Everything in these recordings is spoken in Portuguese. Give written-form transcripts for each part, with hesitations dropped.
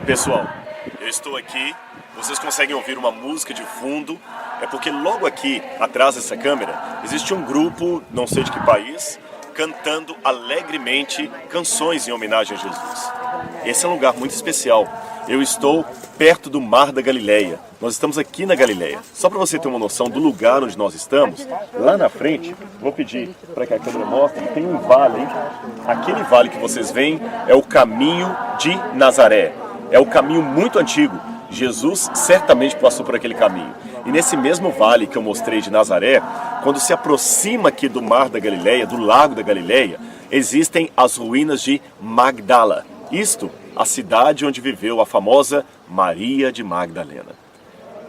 Pessoal, eu estou aqui, vocês conseguem ouvir uma música de fundo, é porque logo aqui, atrás dessa câmera, existe um grupo, não sei de que país, cantando alegremente canções em homenagem a Jesus. Esse é um lugar muito especial. Eu estou perto do Mar da Galileia. Nós estamos aqui na Galileia. Só para você ter uma noção do lugar onde nós estamos, lá na frente, vou pedir para que a câmera mostre, tem um vale, hein? Aquele vale que vocês veem é o caminho de Nazaré. É o caminho muito antigo. Jesus certamente passou por aquele caminho. E nesse mesmo vale que eu mostrei de Nazaré, quando se aproxima aqui do Mar da Galileia, do Lago da Galileia, existem as ruínas de Magdala. Isto, a cidade onde viveu a famosa Maria de Magdalena.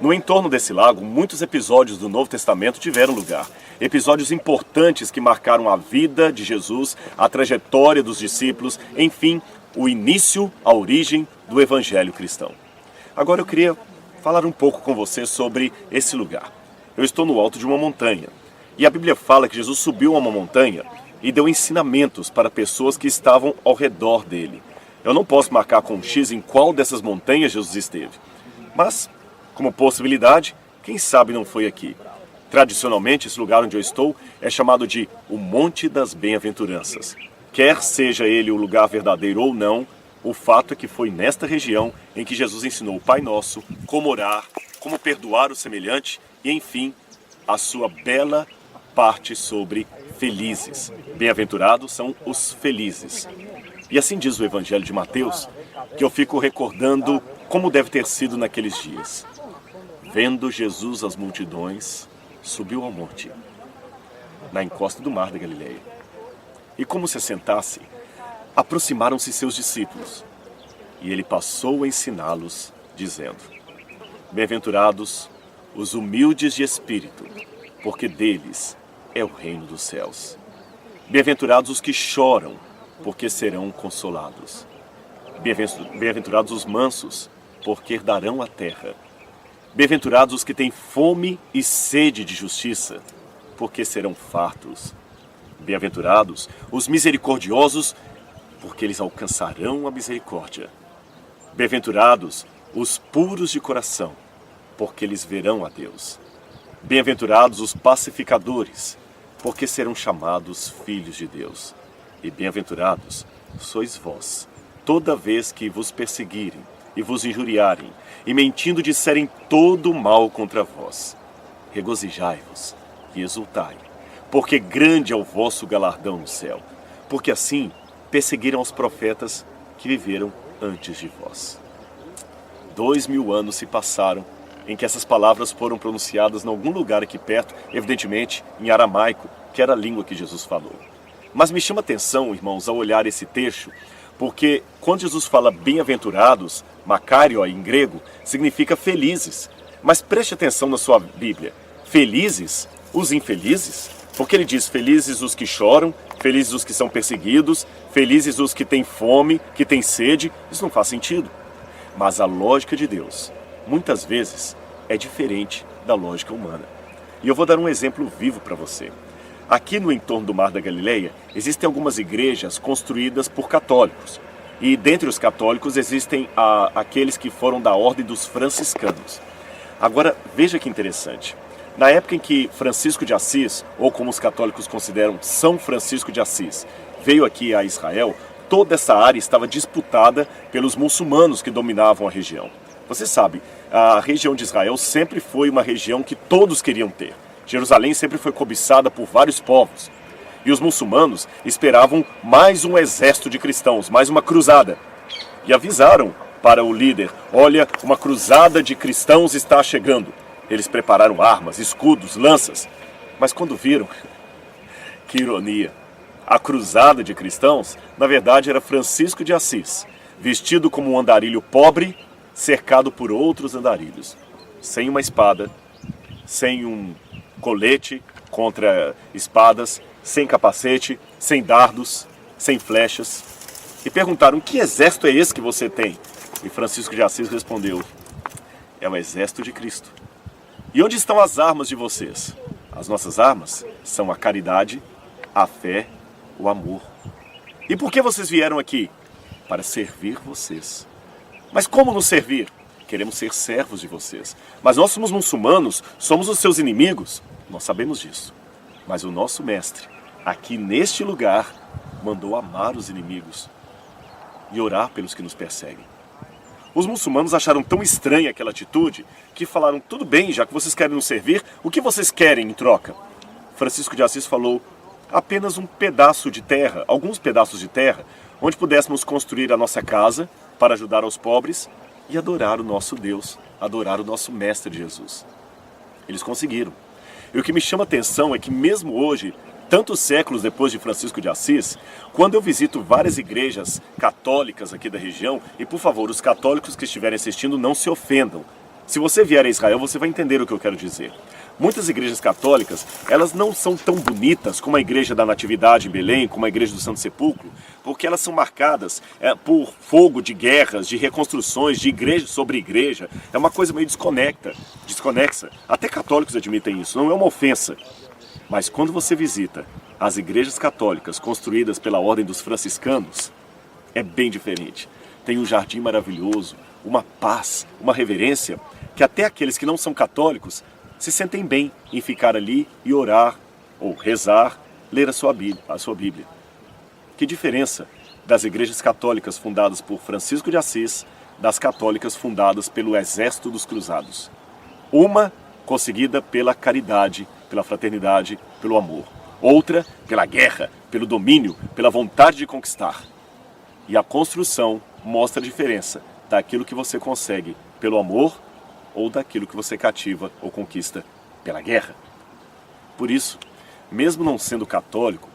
No entorno desse lago, muitos episódios do Novo Testamento tiveram lugar. Episódios importantes que marcaram a vida de Jesus, a trajetória dos discípulos, enfim, o início, a origem do Evangelho cristão. Agora eu queria falar um pouco com você sobre esse lugar. Eu estou no alto de uma montanha. E a Bíblia fala que Jesus subiu a uma montanha e deu ensinamentos para pessoas que estavam ao redor dele. Eu não posso marcar com um X em qual dessas montanhas Jesus esteve. Mas, como possibilidade, quem sabe não foi aqui. Tradicionalmente, esse lugar onde eu estou é chamado de o Monte das Bem-aventuranças. Quer seja ele o lugar verdadeiro ou não, o fato é que foi nesta região em que Jesus ensinou o Pai Nosso, como orar, como perdoar o semelhante e, enfim, a sua bela parte sobre felizes. Bem-aventurados são os felizes. E assim diz o Evangelho de Mateus, que eu fico recordando como deve ter sido naqueles dias. Vendo Jesus as multidões, subiu ao monte, na encosta do Mar da Galileia. E como se assentasse, aproximaram-se seus discípulos, e ele passou a ensiná-los, dizendo: Bem-aventurados os humildes de espírito, porque deles é o reino dos céus. Bem-aventurados os que choram, porque serão consolados. Bem-aventurados os mansos, porque herdarão a terra. Bem-aventurados os que têm fome e sede de justiça, porque serão fartos. Bem-aventurados os misericordiosos, porque eles alcançarão a misericórdia. Bem-aventurados os puros de coração, porque eles verão a Deus. Bem-aventurados os pacificadores, porque serão chamados filhos de Deus. E bem-aventurados sois vós, toda vez que vos perseguirem e vos injuriarem, e mentindo disserem todo mal contra vós. Regozijai-vos e exultai, porque grande é o vosso galardão no céu, porque assim perseguiram os profetas que viveram antes de vós. 2000 anos se passaram em que essas palavras foram pronunciadas em algum lugar aqui perto, evidentemente em aramaico, que era a língua que Jesus falou. Mas me chama a atenção, irmãos, ao olhar esse texto, porque quando Jesus fala bem-aventurados, makarioi em grego, significa felizes. Mas preste atenção na sua Bíblia. Felizes os infelizes? Porque ele diz felizes os que choram, felizes os que são perseguidos, felizes os que têm fome, que têm sede. Isso não faz sentido. Mas a lógica de Deus, muitas vezes, é diferente da lógica humana. E eu vou dar um exemplo vivo para você. Aqui no entorno do Mar da Galileia, existem algumas igrejas construídas por católicos. E dentre os católicos existem aqueles que foram da ordem dos franciscanos. Agora, veja que interessante. Na época em que Francisco de Assis, ou como os católicos consideram São Francisco de Assis, veio aqui a Israel, toda essa área estava disputada pelos muçulmanos que dominavam a região. Você sabe, a região de Israel sempre foi uma região que todos queriam ter. Jerusalém sempre foi cobiçada por vários povos. E os muçulmanos esperavam mais um exército de cristãos, mais uma cruzada. E avisaram para o líder: olha, uma cruzada de cristãos está chegando. Eles prepararam armas, escudos, lanças. Mas quando viram, que ironia, a cruzada de cristãos, na verdade, era Francisco de Assis, vestido como um andarilho pobre, cercado por outros andarilhos, sem uma espada, sem um colete contra espadas, sem capacete, sem dardos, sem flechas. E perguntaram: que exército é esse que você tem? E Francisco de Assis respondeu: é o exército de Cristo. E onde estão as armas de vocês? As nossas armas são a caridade, a fé, o amor. E por que vocês vieram aqui? Para servir vocês. Mas como nos servir? Queremos ser servos de vocês. Mas nós somos muçulmanos, somos os seus inimigos. Nós sabemos disso. Mas o nosso mestre, aqui neste lugar, mandou amar os inimigos e orar pelos que nos perseguem. Os muçulmanos acharam tão estranha aquela atitude que falaram: tudo bem, já que vocês querem nos servir, o que vocês querem em troca? Francisco de Assis falou: apenas um pedaço de terra, alguns pedaços de terra, onde pudéssemos construir a nossa casa para ajudar aos pobres e adorar o nosso Deus, adorar o nosso Mestre Jesus. Eles conseguiram. E o que me chama a atenção é que mesmo hoje, tantos séculos depois de Francisco de Assis, quando eu visito várias igrejas católicas aqui da região, e por favor, os católicos que estiverem assistindo não se ofendam. Se você vier a Israel, você vai entender o que eu quero dizer. Muitas igrejas católicas, elas não são tão bonitas como a igreja da Natividade em Belém, como a igreja do Santo Sepulcro, porque elas são marcadas por fogo de guerras, de reconstruções, de igreja sobre igreja. É uma coisa meio desconexa. Até católicos admitem isso, não é uma ofensa. Mas quando você visita as igrejas católicas construídas pela Ordem dos Franciscanos, é bem diferente. Tem um jardim maravilhoso, uma paz, uma reverência, que até aqueles que não são católicos se sentem bem em ficar ali e orar, ou rezar, ler a sua Bíblia. Que diferença das igrejas católicas fundadas por Francisco de Assis, das católicas fundadas pelo Exército dos Cruzados. Uma conseguida pela caridade, pela fraternidade, pelo amor. Outra pela guerra, pelo domínio, pela vontade de conquistar. E a construção mostra a diferença daquilo que você consegue pelo amor ou daquilo que você cativa ou conquista pela guerra. Por isso, mesmo não sendo católico,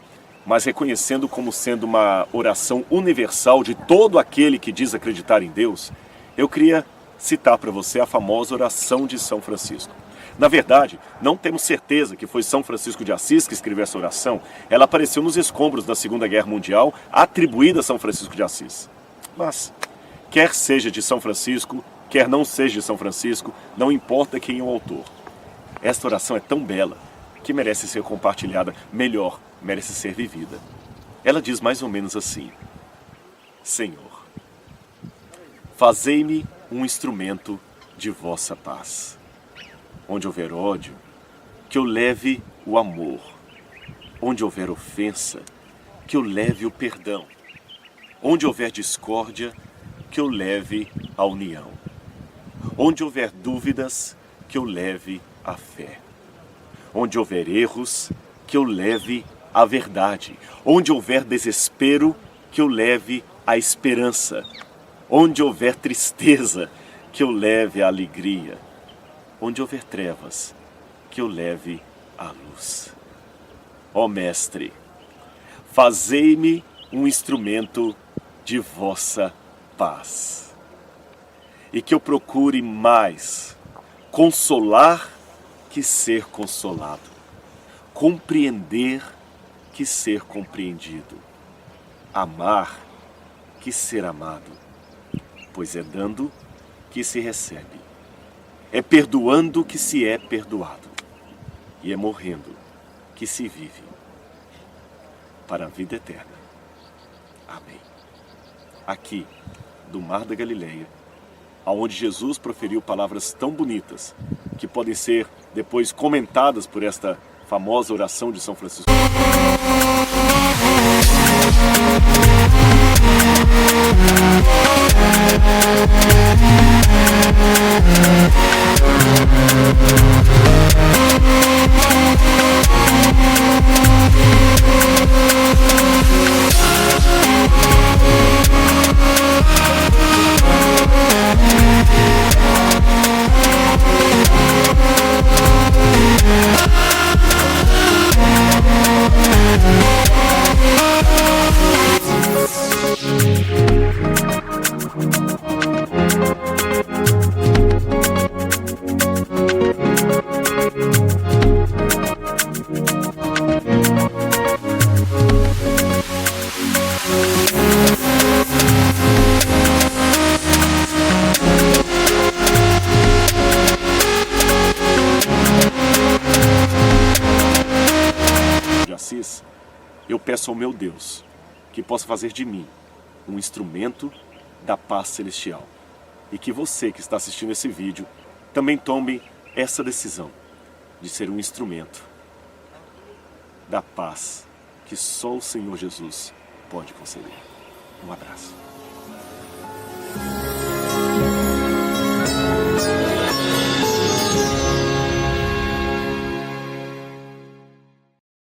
mas reconhecendo como sendo uma oração universal de todo aquele que diz acreditar em Deus, eu queria citar para você a famosa oração de São Francisco. Na verdade, não temos certeza que foi São Francisco de Assis que escreveu essa oração. Ela apareceu nos escombros da Segunda Guerra Mundial, atribuída a São Francisco de Assis. Mas, quer seja de São Francisco, quer não seja de São Francisco, não importa quem é o autor. Esta oração é tão bela que merece ser compartilhada, melhor, merece ser vivida. Ela diz mais ou menos assim: Senhor, fazei-me um instrumento de vossa paz. Onde houver ódio, que eu leve o amor. Onde houver ofensa, que eu leve o perdão. Onde houver discórdia, que eu leve a união. Onde houver dúvidas, que eu leve a fé. Onde houver erros, que eu leve a verdade. Onde houver desespero, que eu leve a esperança. Onde houver tristeza, que eu leve a alegria. Onde houver trevas, que eu leve a luz. Ó Mestre, fazei-me um instrumento de vossa paz. E que eu procure mais consolar que ser consolado, compreender que ser compreendido, amar que ser amado, pois é dando que se recebe, é perdoando que se é perdoado, e é morrendo que se vive para a vida eterna. Amém. Aqui, do Mar da Galileia, aonde Jesus proferiu palavras tão bonitas que podem ser depois comentadas por esta famosa oração de São Francisco. Eu peço ao meu Deus que possa fazer de mim um instrumento da paz celestial, e que você que está assistindo esse vídeo também tome essa decisão de ser um instrumento da paz que só o Senhor Jesus pode conceder. Um abraço.